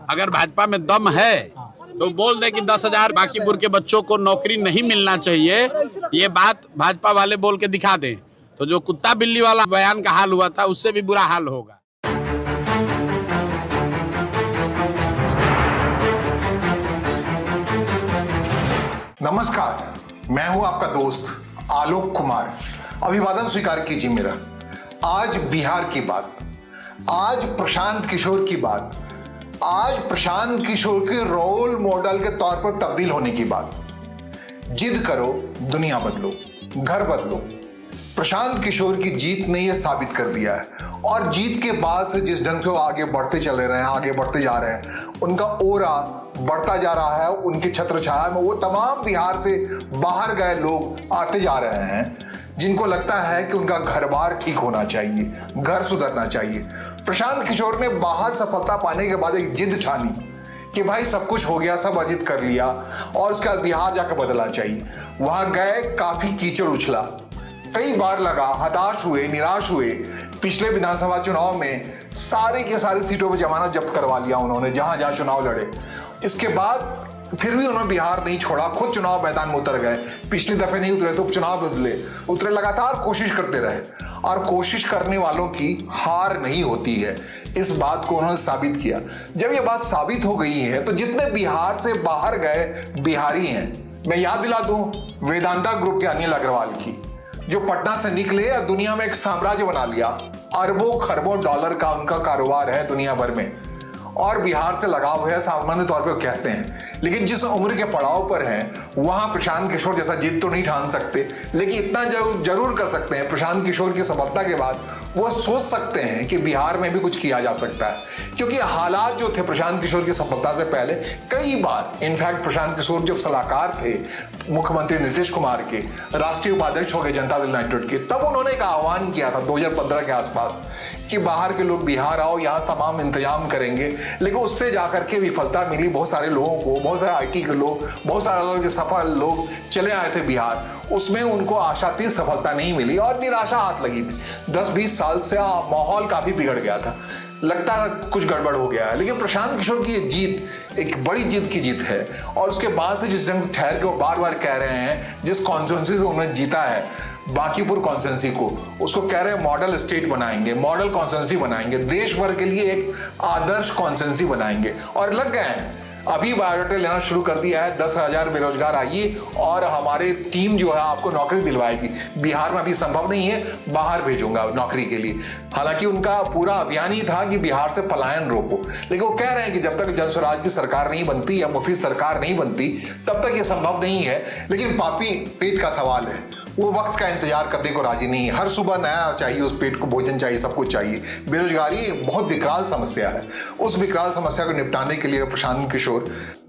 अगर भाजपा में दम है तो बोल दे कि 10,000 बांकीपुर के बच्चों को नौकरी नहीं मिलना चाहिए, ये बात भाजपा वाले बोल के दिखा दें, तो जो कुत्ता बिल्ली वाला बयान का हाल हुआ था उससे भी बुरा हाल होगा। नमस्कार, मैं हूं आपका दोस्त आलोक कुमार। अभिवादन स्वीकार कीजिए मेरा। आज बिहार की बात, आज प्रशांत किशोर की बात, आज प्रशांत किशोर के रोल मॉडल के तौर पर तब्दील होने की बात। जिद करो, दुनिया बदलो, घर बदलो। प्रशांत किशोर की जीत ने यह साबित कर दिया है, और जीत के बाद से जिस ढंग से वो आगे बढ़ते चले रहे हैं, आगे बढ़ते जा रहे हैं, उनका ओरा बढ़ता जा रहा है। उनके छत्र छाया में वो तमाम बिहार से बाहर गए लोग आते जा रहे हैं जिनको लगता है कि उनका घर बार ठीक होना चाहिए, घर सुधरना चाहिए। प्रशांत किशोर ने बाहर सफलता पाने के बाद एक जिद ठानी कि भाई सब कुछ हो गया, सब अर्जित कर लिया और उसके बाद बिहार जाकर बदलना चाहिए। वहां गए, काफी कीचड़ उछला, कई बार लगा, हताश हुए, निराश हुए। पिछले विधानसभा चुनाव में सारी के सारी सीटों पर जमानत जब्त करवा लिया उन्होंने, जहां जहां चुनाव लड़े। इसके बाद फिर भी उन्होंने बिहार नहीं छोड़ा, खुद चुनाव मैदान में उतर गए। पिछली दफे नहीं उतरे तो चुनाव उतरे, लगातार कोशिश करते रहे, और कोशिश करने वालों की हार नहीं होती है। इस बात को उन्होंने साबित किया। जब ये बात साबित हो गई है तो जितने बिहार से बाहर गए बिहारी हैं, मैं याद दिला दूं वेदांता ग्रुप के अनिल अग्रवाल की, जो पटना से निकले और दुनिया में एक साम्राज्य बना लिया। अरबों खरबों डॉलर का उनका कारोबार है दुनिया भर में, और बिहार से लगाव है, सामान्य तौर पे कहते हैं। लेकिन जिस उम्र के पड़ाव पर हैं वहां प्रशांत किशोर जैसा जिद तो नहीं ठान सकते, लेकिन इतना जरूर कर सकते हैं, प्रशांत किशोर की सफलता के बाद वो सोच सकते हैं कि बिहार में भी कुछ किया जा सकता है। क्योंकि हालात जो थे प्रशांत किशोर की सफलता से पहले, कई बार इनफैक्ट प्रशांत किशोर जब सलाहकार थे मुख्यमंत्री नीतीश कुमार के, राष्ट्रीय उपाध्यक्ष हो गए जनता दल यूनाइटेड के, तब उन्होंने एक आह्वान किया था 2015 के आसपास कि बाहर के लोग बिहार आओ, यहाँ तमाम इंतजाम करेंगे। लेकिन उससे जाकर के विफलता मिली बहुत सारे लोगों को, बहुत सारे IT के लोग, बहुत सारे सफल लोग चले आए थे बिहार, उसमें उनको आशातीत सफलता नहीं मिली और निराशा हाथ लगी थी। 10-20 साल से माहौल काफी बिगड़ गया था, लगता है कुछ गड़बड़ हो गया है। लेकिन प्रशांत किशोर की ये जीत एक बड़ी जीत की जीत है, और उसके बाद से जिस ढंग से ठहर के वो बार बार कह रहे हैं, जिस कॉन्स्टिट्यूंसी से उन्होंने जीता है बांकीपुर कॉन्स्टिट्यूंसी को, उसको कह रहे हैं मॉडल स्टेट बनाएंगे, मॉडल कॉन्स्टिट्यूंसी बनाएंगे, देश भर के लिए एक आदर्श कॉन्स्टिट्यूंसी बनाएंगे, और लग गए हैं। अभी बायोडाटा लेना शुरू कर दिया है। 10,000 बेरोजगार आइए और हमारे टीम जो है आपको नौकरी दिलवाएगी। बिहार में अभी संभव नहीं है, बाहर भेजूंगा नौकरी के लिए। हालांकि उनका पूरा अभियान ही था कि बिहार से पलायन रोको, लेकिन वो कह रहे हैं कि जब तक जनस्वराज की सरकार नहीं बनती या मुफीद सरकार नहीं बनती तब तक ये संभव नहीं है। लेकिन पापी पेट का सवाल है, वो वक्त का इंतजार करने को राजी नहीं है। हर सुबह नया चाहिए, उस पेट को भोजन चाहिए, सब कुछ चाहिए। बेरोजगारी बहुत विकराल समस्या है। उस विकराल समस्या को निपटाने के लिए प्रशांत किशोर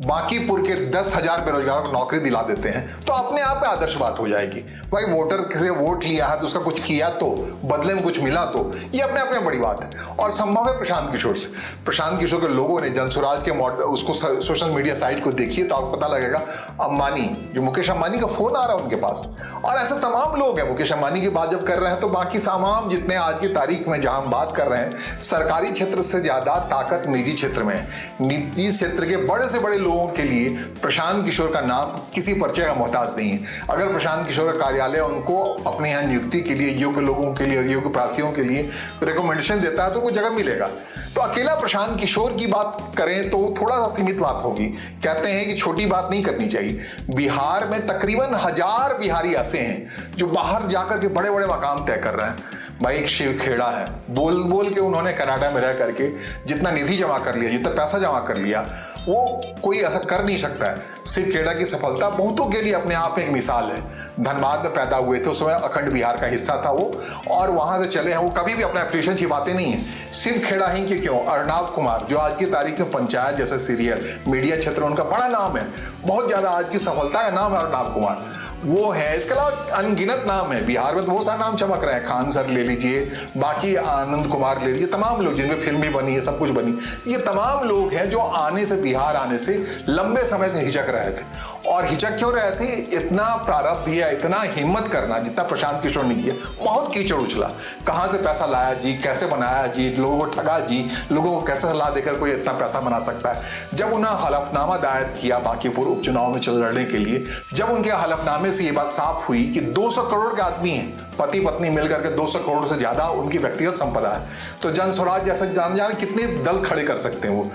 बांकीपुर के 10,000 बेरोजगारों को नौकरी दिला देते हैं तो अपने आप में आदर्श बात हो जाएगी। भाई वोटर से वोट लिया है तो उसका कुछ किया, तो बदले में कुछ मिला, तो ये अपने आप में बड़ी बात है, और संभव है प्रशांत किशोर से। प्रशांत किशोर के लोगों ने जनस्वराज के उसको सोशल मीडिया साइट को देखिए तो आपको पता लगेगा। अंबानी, जो मुकेश अंबानी का फोन आ रहा है उनके पास, और ऐसे तमाम लोग हैं। मुकेश अंबानी की बात जब कर रहे हैं तो बाकी तमाम जितने आज की तारीख में जहां हम बात कर रहे हैं, सरकारी क्षेत्र से ज्यादा ताकत निजी क्षेत्र में है। निजी क्षेत्र के बड़े से बड़े लोगों के लिए प्रशांत किशोर का नाम किसी परिचय का मोहताज नहीं है। अगर प्रशांत किशोर का कार्यालय उनको अपने यहाँ नियुक्ति के लिए, योग्य लोगों के लिए, योग्य प्रार्थियों के लिए रिकमेंडेशन देता है तो वो जगह मिलेगा। तो अकेला प्रशांत किशोर की बात करें तो थोड़ा सा सीमित बात होगी। कहते हैं कि छोटी बात नहीं करनी चाहिए। बिहार में तकरीबन 1000 बिहारी ऐसे हैं जो बाहर जाकर के बड़े बड़े मकाम तय कर रहे हैं। भाई एक शिव खेड़ा है, बोल बोल के उन्होंने कनाडा में रह करके जितना निधि जमा कर लिया, जितना पैसा जमा कर लिया, वो कोई ऐसा कर नहीं सकता है। शिव खेड़ा की सफलता बहुतों के लिए अपने आप में एक मिसाल है। धनबाद में पैदा हुए थे, उस समय अखंड बिहार का हिस्सा था वो, और वहां से चले हैं। वो कभी भी अपना एप्रिशिएशन छिपाते नहीं है। शिव खेड़ा ही कि क्यों, अर्नब कुमार, जो आज की तारीख में पंचायत जैसे सीरियल मीडिया क्षेत्र उनका बड़ा नाम है, बहुत ज्यादा आज की सफलता का नाम है अर्नब कुमार, वो है। इसके अलावा अनगिनत नाम है बिहार में, तो बहुत सारे नाम चमक रहे हैं। खान सर ले लीजिए, बाकी आनंद कुमार ले लीजिए, तमाम लोग जिनमें फिल्म भी बनी है, सब कुछ बनी, ये तमाम लोग हैं जो आने से, बिहार आने से लंबे समय से हिचक रहे थे। और हिचक क्यों रहे थे? इतना प्रारब्ध या इतना हिम्मत करना जितना प्रशांत किशोर ने किया, बहुत कीचड़ उछला। कहाँ से पैसा लाया जी, कैसे बनाया जी, लोगों को ठगा जी, लोगों को कैसे सलाह देकर कोई इतना पैसा बना सकता है। जब उन्हें हलफनामा दायर किया बांकीपुर उपचुनाव में लड़ने के लिए, जब उनके हलफनामे से ये बात साफ हुई कि 200 करोड़ के आदमी हैं, पति पत्नी मिलकर के 200 करोड़ से ज्यादा उनकी व्यक्तिगत संपदा है, तो जन स्वराज जैसे जाने कितने दल खड़े कर सकते हैं। वो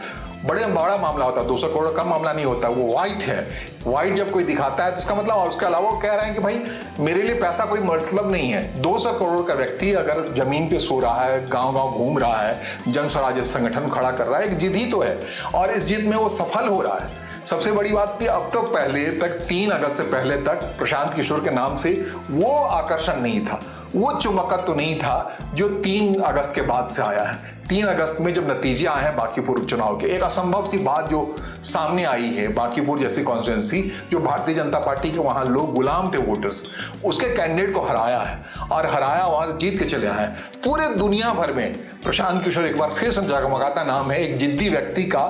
बड़ा मामला होता है, 200 करोड़ का मामला नहीं होता, वो वाइट है। वाइट जब कोई दिखाता है तो इसका मतलब, और उसके अलावा वो कह रहे हैं कि भाई मेरे लिए पैसा कोई मतलब नहीं है। 200 करोड़ का व्यक्ति अगर जमीन पे सो रहा है, गांव-गांव घूम रहा है, जन स्वराज संगठन खड़ा कर रहा है, एक जिद ही तो है, और इस जिद में वो सफल हो रहा है। सबसे बड़ी बात थी, अब तक पहले तक 3 अगस्त से पहले तक प्रशांत किशोर के नाम से वो आकर्षण नहीं था, वो चुमकत तो नहीं था जो 3 अगस्त के बाद से आया है। 3 अगस्त में जब नतीजे आए हैं बांकीपुर उपचुनाव के, एक असंभव सी बात जो सामने आई है, बांकीपुर जैसी कॉन्स्टिट्यूंसी जो भारतीय जनता पार्टी के वहां लोग गुलाम थे वोटर्स, उसके कैंडिडेट को हराया है, और हराया वहां से जीत के चले आए। पूरे दुनिया भर में प्रशांत किशोर एक बार फिर से जगमगाता नाम है, एक जिद्दी व्यक्ति का,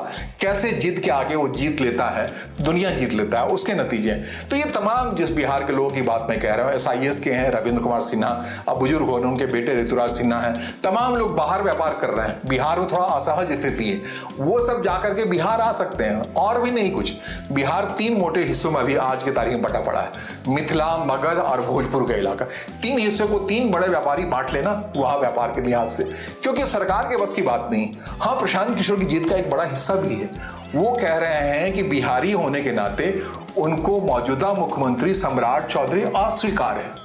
कैसे जिद के आगे वो जीत लेता है, दुनिया जीत लेता है, उसके नतीजे। तो ये तमाम जिस बिहार के लोगों की बात मैं कह रहा हूँ, SIS के हैं, रविंद्र कुमार सिन्हा, अब बुजुर्ग हो, उनके बेटे ऋतुराज सिन्हा हैं, तमाम लोग बाहर व्यापार कर रहे हैं। बिहार में थोड़ा असहज स्थिति है, वो सब जाकर के बिहार आ सकते हैं, और भी नहीं कुछ। बिहार 3 मोटे हिस्सों में अभी आज की तारीख में बटा पड़ा है, मिथिला, मगध और भोजपुर का इलाका। 3 हिस्सों को 3 बड़े व्यापारी बांट लेना वहां व्यापार के लिहाज से, क्योंकि सरकार के बस की बात नहीं। हाँ, प्रशांत किशोर की जीत का एक बड़ा हिस्सा भी है, वो कह रहे हैं कि बिहारी होने के नाते उनको मौजूदा मुख्यमंत्री सम्राट चौधरी अस्वीकार है।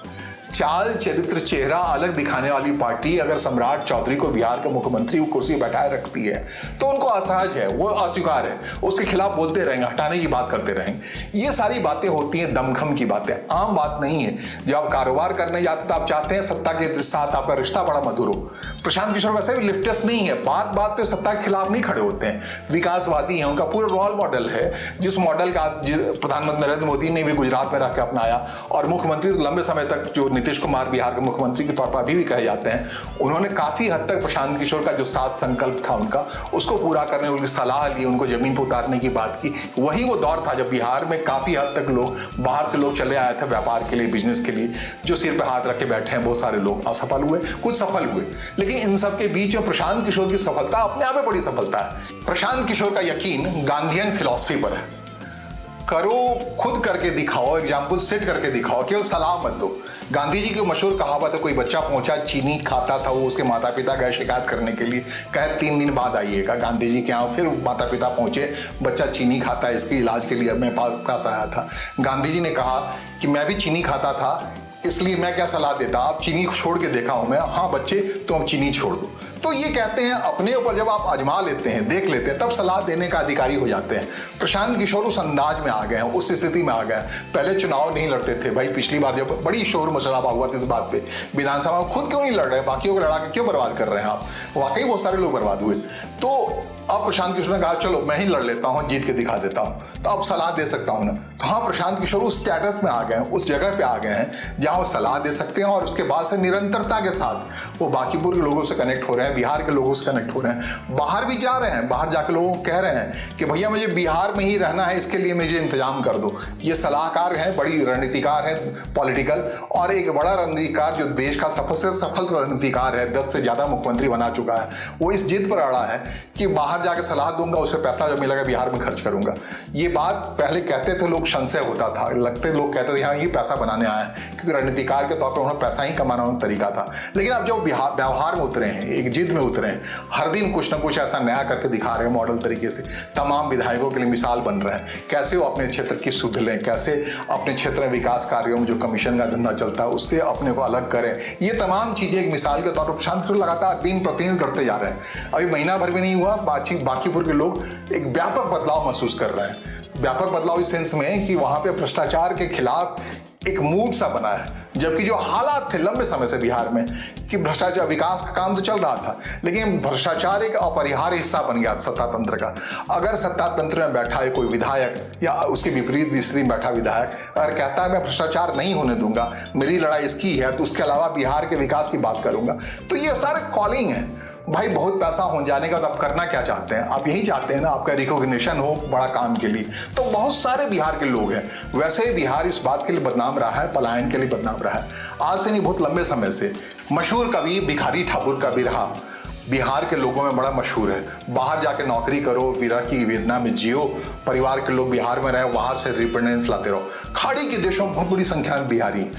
चाल, चरित्र, चेहरा अलग दिखाने वाली पार्टी अगर सम्राट चौधरी को बिहार के मुख्यमंत्री कुर्सी बैठाए रखती है तो उनको असहज है, वो अस्वीकार है, उसके खिलाफ बोलते रहेंगे, हटाने की बात करते रहेंगे। ये सारी बातें होती हैं दमखम की बातें, आम बात नहीं है। जब आप कारोबार करने जाते तो आप चाहते हैं सत्ता के साथ आपका रिश्ता बड़ा मधुर हो। प्रशांत किशोर वैसे भी लिफ्टिस्ट नहीं है, बात बात पे सत्ता के खिलाफ नहीं खड़े होते हैं, विकासवादी हैं, उनका पूरा रोल मॉडल है, जिस मॉडल का प्रधानमंत्री नरेंद्र मोदी ने भी गुजरात में रख के अपनाया, और मुख्यमंत्री तो लंबे समय तक जो नीतीश कुमार बिहार के मुख्यमंत्री के तौर पर अभी भी कहे जाते हैं, उन्होंने काफी हद तक प्रशांत किशोर का जो 7 संकल्प था उनका, उसको पूरा करने, उनकी सलाह ली, उनको जमीन पर उतारने की बात की। वही वो दौर था जब बिहार में काफी हद तक लोग बाहर से लोग चले आए थे व्यापार के लिए, बिजनेस के लिए, जो सिर पे हाथ रखे बैठे हैं बहुत सारे लोग, असफल हुए, कुछ सफल हुए। लेकिन इन सब के बीच में प्रशांत किशोर की सफलता अपने आप में बड़ी सफलता है। प्रशांत किशोर का यकीन गांधीयन फिलॉसफी पर है, करो, खुद करके दिखाओ, एग्जाम्पल सेट करके दिखाओ, केवल सलाह मत दो। गांधी जी की मशहूर कहावत है, कोई बच्चा पहुंचा चीनी खाता था, वो उसके माता पिता गए शिकायत करने के लिए, कहे 3 दिन बाद आइएगा। गांधी जी के यहाँ फिर माता पिता पहुंचे, बच्चा चीनी खाता है, इसके इलाज के लिए मैं पास आया था। गांधी जी ने कहा कि मैं भी चीनी खाता था, इसलिए मैं क्या सलाह देता, आप चीनी छोड़ के देखा हूं मैं, हाँ बच्चे तुम चीनी छोड़ दो। तो ये कहते हैं अपने ऊपर जब आप आजमा लेते हैं, देख लेते हैं, तब सलाह देने का अधिकारी हो जाते हैं। प्रशांत किशोर उस अंदाज में आ गए हैं, उस स्थिति में आ गए हैं। पहले चुनाव नहीं लड़ते थे भाई, पिछली बार जब बड़ी शोर मशराबा हुआ था इस बात पे, विधानसभा में खुद क्यों नहीं लड़ रहे, बाकियों को लड़ा के क्यों बर्बाद कर रहे हैं आप, वाकई बहुत सारे लोग बर्बाद हुए। तो अब प्रशांत किशोर ने कहा चलो मैं ही लड़ लेता हूं, जीत के दिखा देता हूं, तो अब सलाह दे सकता हूं ना। तो हाँ, प्रशांत किशोर उस स्टेटस में आ गए हैं, उस जगह पे आ गए हैं जहां वो सलाह दे सकते हैं, और उसके बाद से निरंतरता के साथ वो बांकीपुर के लोगों से कनेक्ट हो रहे हैं, बिहार के लोगों से कनेक्ट हो रहे हैं, बाहर भी जा रहे हैं, बाहर जाके लोगों को कह रहे हैं कि भैया मुझे बिहार में ही रहना है, इसके लिए मुझे इंतजाम कर दो। ये सलाहकार हैं, बड़ी रणनीतिकार हैं पॉलिटिकल, और एक बड़ा रणनीतिकार जो देश का सबसे सफल रणनीतिकार है, 10 से ज्यादा मुख्यमंत्री बना चुका है, वो इस जिद पर अड़ा है कि बाहर जाके सलाह दूंगा, उससे पैसा जो मिलेगा बिहार में खर्च करूंगा। ये बात पहले कहते थे लोग, संशय होता था, लोग कहते थे हाँ ये पैसा बनाने आया है, क्योंकि रणनीतिकार के तौर पर उन्होंने पैसा ही कमाना उनका तरीका था। लेकिन अब जब व्यवहार में उतरे हैं, एक जिद में उतरे हैं, हर दिन कुछ ना कुछ ऐसा नया करके दिखा रहे हैं मॉडल तरीके से, तमाम विधायकों के लिए मिसाल बन रहे हैं, कैसे वो अपने क्षेत्र की सुध लें, कैसे अपने क्षेत्र में विकास कार्यों में जो कमीशन का धंधा चलता है उससे अपने को अलग करें। ये तमाम चीजें एक मिसाल के तौर पर प्रशांत किशोर लगातार दिन प्रतिदिन करते जा रहे हैं। अभी महीना भर भी नहीं हुआ, बांकीपुर के लोग एक व्यापक बदलाव महसूस कर रहे हैं। व्यापक बदलाव इस सेंस में कि वहां पे भ्रष्टाचार के खिलाफ एक मूड सा बना है, जबकि जो हालात थे लंबे समय से बिहार में कि भ्रष्टाचार, विकास का काम तो चल रहा था, लेकिन भ्रष्टाचार एक अपरिहार्य हिस्सा बन गया सत्ता तंत्र का। अगर सत्ता तंत्र में बैठा है कोई विधायक या उसके विपरीत स्थिति में बैठा विधायक अगर कहता है मैं भ्रष्टाचार नहीं होने दूंगा, मेरी लड़ाई इसकी है, तो उसके अलावा बिहार के विकास की बात करूंगा, तो ये सारे कॉलिंग है। भाई बहुत पैसा हो जाने का तो आप करना क्या चाहते हैं? आप यही चाहते हैं ना आपका रिकॉग्निशन हो बड़ा काम के लिए। तो बहुत सारे बिहार के लोग हैं। वैसे ही बिहार इस बात के लिए बदनाम रहा है, पलायन के लिए बदनाम रहा है, आज से नहीं बहुत लंबे समय से। मशहूर कवि भिखारी ठाकुर का बिरहा बिहार के लोगों में बड़ा मशहूर है। बाहर जाके नौकरी करो, विरह की वेदना में जियो, परिवार के लोग बिहार में रहे, वहां से रिपेंडेंस लाते रहो। खाड़ी के देशों में बहुत बड़ी संख्या में बिहारी,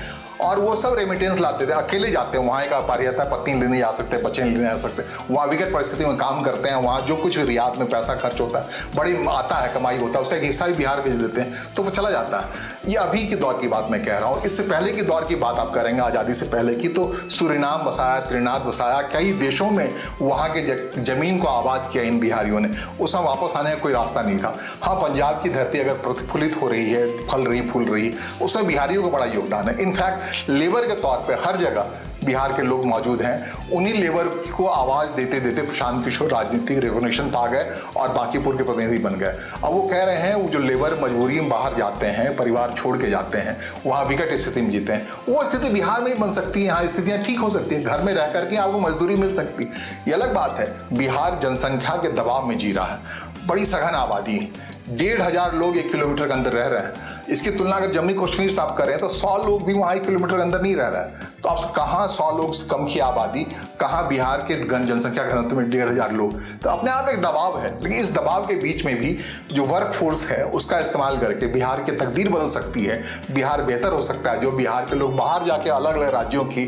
और वो सब रेमिटेंस लाते थे, अकेले जाते हैं, वहाँ एक अपारियता पत्नी लेने जा सकते, बच्चे लेने जा सकते, वहाँ विकट परिस्थिति में काम करते हैं, वहाँ जो कुछ रियाद में पैसा खर्च होता है, बड़ी आता है, कमाई होता है, उसका एक हिस्सा भी बिहार भेज देते हैं, तो वो चला जाता है। ये अभी के दौर की बात मैं कह रहा हूँ। इससे पहले की दौर की बात आप करेंगे, आज़ादी से पहले की, तो सुरीनाम बसाया, त्रिनाद बसाया, कई देशों में वहाँ के जमीन को आबाद किया इन बिहारियों ने। उसमें वापस आने का कोई रास्ता नहीं था। हाँ, पंजाब की धरती अगर प्रतिफलित हो रही है, फल रही फूल रही, उसमें बिहारियों का बड़ा योगदान है। इनफैक्ट लेबर के तौर पे हर जगह बिहार के लोग मौजूद हैं। उन्हीं लेबर को आवाज़ देते देते प्रशांत किशोर राजनीतिक रिकॉग्निशन पा गए और बांकीपुर के प्रतिनिधि बन गए। अब वो कह रहे हैं वो जो लेबर मजबूरी में बाहर जाते हैं, परिवार छोड़ के जाते हैं, वहाँ विकट स्थिति में जीते हैं, वो स्थिति बिहार में ही बन सकती है। यहाँ स्थितियाँ ठीक हो सकती है, घर में रह करके आपको मजदूरी मिल सकती है। ये अलग बात है। बिहार जनसंख्या के दबाव में जी रहा है, बड़ी सघन आबादी है, 1,500 लोग 1 किलोमीटर के अंदर रह रहे हैं। इसकी तुलना अगर जम्मू कश्मीर से आप करें तो 100 लोग भी वहाँ 1 किलोमीटर के अंदर नहीं रह रहे हैं। तो आप कहाँ 100 लोग से कम की आबादी, कहाँ बिहार के जनसंख्या घनत्व में 1,500 लोग, तो अपने आप एक दबाव है। लेकिन इस दबाव के बीच में भी जो वर्क फोर्स है उसका इस्तेमाल करके बिहार की तकदीर बदल सकती है, बिहार बेहतर हो सकता है। जो बिहार के लोग बाहर जाके अलग अलग राज्यों की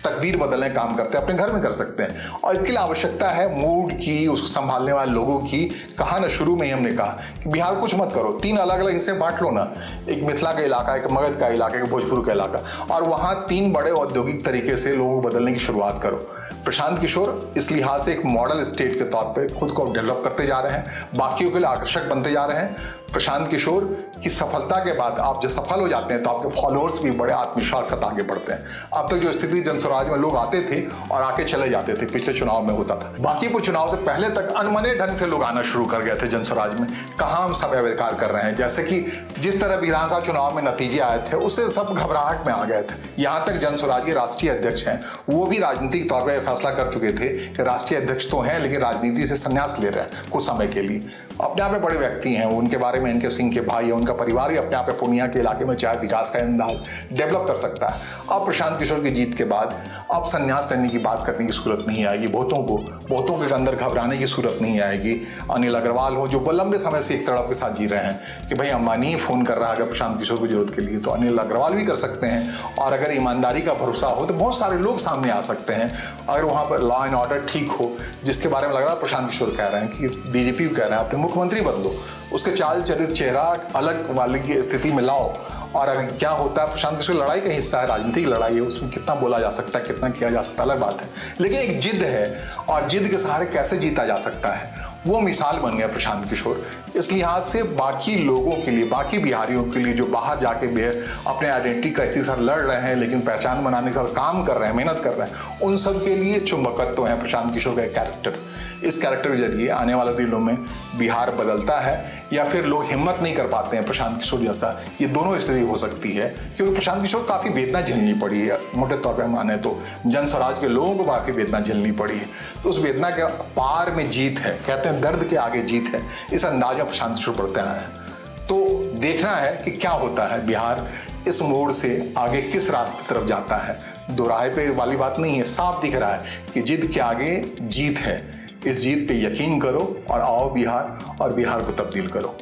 तकदीर बदलने काम करते हैं, अपने घर में कर सकते हैं। और इसके लिए आवश्यकता है मूड की, उसको संभालने वाले लोगों की। कहा ना शुरू में ही हमने कहा कि बिहार कुछ मत करो, 3 अलग अलग हिस्से बांट लो ना, एक मिथिला का इलाका, एक मगध का इलाका, एक भोजपुर का इलाका, और वहाँ 3 बड़े औद्योगिक तरीके से लोगों को बदलने की शुरुआत करो। प्रशांत किशोर इस लिहाज से एक मॉडल स्टेट के तौर पे खुद को डेवलप करते जा रहे हैं, बाकियों के लिए आकर्षक बनते जा रहे हैं। प्रशांत किशोर की सफलता के बाद आप जब सफल हो जाते हैं तो आपके फॉलोअर्स भी बड़े आत्मविश्वास के साथ आगे बढ़ते हैं। अब तक जो स्थिति जनस्वराज में लोग आते थे और आके चले जाते थे, पिछले चुनाव में होता था। बांकीपुर चुनाव से पहले तक अनमने ढंग से लोग आना शुरू कर गए थे जनस्वराज में। कहाँ हम सब स्वीकार कर रहे हैं, जैसे कि जिस तरह विधानसभा चुनाव में नतीजे आए थे उससे सब घबराहट में आ गए थे। यहाँ तक जनस्वराज के राष्ट्रीय अध्यक्ष हैं, वो भी राजनीतिक तौर पर फैसला कर चुके थे कि राष्ट्रीय अध्यक्ष तो हैं लेकिन राजनीति से संन्यास ले रहे हैं कुछ समय के लिए। अपने आप में बड़े व्यक्ति हैं, उनके बारे में इनके सिंह के भाई है, उनका परिवार ही अपने आप में पूर्णिया के इलाके में चाहे विकास का अंदाज डेवलप कर सकता है। अब प्रशांत किशोर की जीत के बाद अब संन्यास करने की बात करने की सूरत नहीं आएगी। बहुतों के अंदर घबराने की सूरत नहीं आएगी। अनिल अग्रवाल हो जो लंबे समय से एक तड़प के साथ जी रहे हैं कि भाई अंबानी ही फोन कर रहा है अगर प्रशांत किशोर की जरूरत के लिए, तो अनिल अग्रवाल भी कर सकते हैं। और अगर ईमानदारी का भरोसा हो तो बहुत सारे लोग सामने आ सकते हैं। अगर वहाँ पर लॉ एंड ऑर्डर ठीक हो, जिसके बारे में लग रहा है प्रशांत किशोर कह रहे हैं कि बीजेपी कह रहे हैं अपने मुख्यमंत्री बदलो, उसके चाल चरित्र चेहरा अलग वाले की स्थिति में लाओ। और अगर क्या होता है, प्रशांत किशोर लड़ाई का हिस्सा है, राजनीतिक लड़ाई है, उसमें कितना बोला जा सकता है, कितना किया जा सकता है अलग बात है। लेकिन एक जिद है और जिद के सहारे कैसे जीता जा सकता है, वो मिसाल बन गया प्रशांत किशोर। इस लिहाज से बाकी लोगों के लिए, बाकी बिहारियों के लिए जो बाहर जाके भी अपने आइडेंटिटी कैसी सर लड़ रहे हैं लेकिन पहचान बनाने का काम कर रहे हैं, मेहनत कर रहे हैं, उन सब के लिए चुंबकत्व है प्रशांत किशोर का एक कैरेक्टर। इस कैरेक्टर के जरिए आने वाले दिनों में बिहार बदलता है या फिर लोग हिम्मत नहीं कर पाते हैं प्रशांत किशोर जैसा। ये दोनों स्थिति हो सकती है क्योंकि प्रशांत किशोर काफ़ी वेदना झेलनी पड़ी है। मोटे तौर पर माने तो जनस्वराज के लोगों को काफ़ी वेदना झेलनी पड़ी है, तो उस वेदना के पार में जीत है। कहते हैं दर्द के आगे जीत है, इस अंदाज में प्रशांत किशोर बढ़ते आए हैं। तो देखना है कि क्या होता है, बिहार इस मोड़ से आगे किस रास्ते तरफ जाता है। दोराहे पे वाली बात नहीं है, साफ दिख रहा है कि जिद के आगे जीत है। इस जीत पे यकीन करो और आओ बिहार और बिहार को तब्दील करो।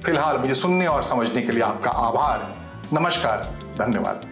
फिलहाल मुझे सुनने और समझने के लिए आपका आभार। नमस्कार, धन्यवाद।